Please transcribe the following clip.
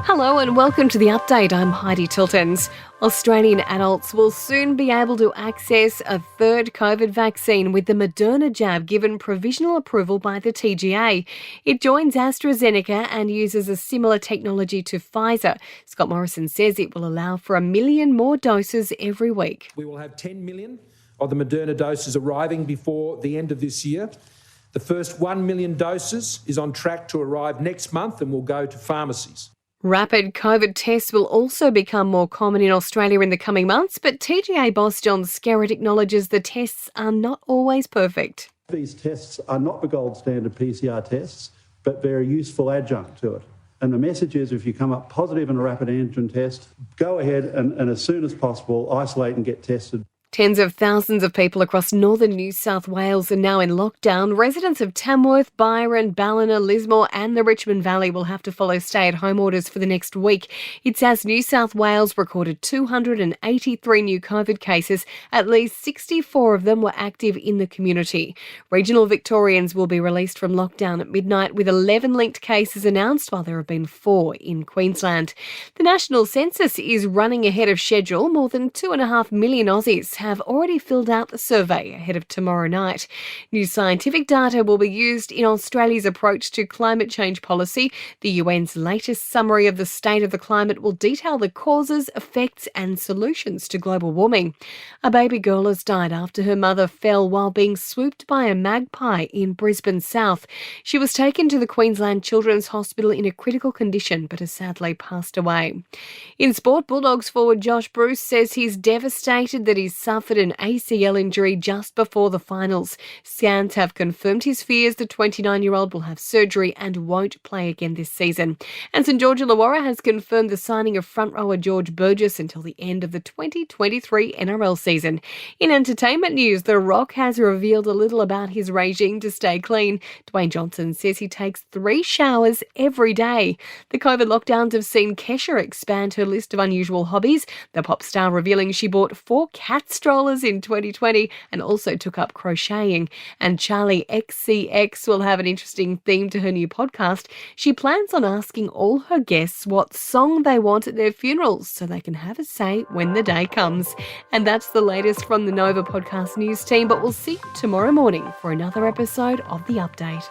Hello and welcome to The Update. I'm Heidi Tiltons. Australian adults will soon be able to access a third COVID vaccine with the Moderna jab given provisional approval by the TGA. It joins AstraZeneca and uses a similar technology to Pfizer. Scott Morrison says it will allow for 1 million more doses every week. We will have 10 million of the Moderna doses arriving before the end of this year. The first 1 million doses is on track to arrive next month and will go to pharmacies. Rapid COVID tests will also become more common in Australia in the coming months, but TGA boss John Skerritt acknowledges the tests are not always perfect. These tests are not the gold standard PCR tests, but they're a useful adjunct to it. And the message is, if you come up positive in a rapid antigen test, go ahead and as soon as possible isolate and get tested. Tens of thousands of people across northern New South Wales are now in lockdown. Residents of Tamworth, Byron, Ballina, Lismore and the Richmond Valley will have to follow stay-at-home orders for the next week. It's as New South Wales recorded 283 new COVID cases. At least 64 of them were active in the community. Regional Victorians will be released from lockdown at midnight with 11 linked cases announced, while there have been 4 in Queensland. The national census is running ahead of schedule. More than 2.5 million Aussies have already filled out the survey ahead of tomorrow night. New scientific data will be used in Australia's approach to climate change policy. The UN's latest summary of the state of the climate will detail the causes, effects and solutions to global warming. A baby girl has died after her mother fell while being swooped by a magpie in Brisbane South. She was taken to the Queensland Children's Hospital in a critical condition but has sadly passed away. In sport, Bulldogs forward Josh Bruce says he's devastated that he's suffered an ACL injury just before the finals. Scans have confirmed his fears. The 29-year-old will have surgery and won't play again this season. And St George Illawarra has confirmed the signing of front rower George Burgess until the end of the 2023 NRL season. In entertainment news, The Rock has revealed a little about his regime to stay clean. Dwayne Johnson says he takes 3 showers every day. The COVID lockdowns have seen Kesha expand her list of unusual hobbies. The pop star revealing she bought 4 cat strollers in 2020 and also took up crocheting. And Charlie XCX will have an interesting theme to her new podcast. She plans on asking all her guests what song they want at their funerals so they can have a say when the day comes. And that's the latest from the Nova Podcast News team, but we'll see you tomorrow morning for another episode of The Update.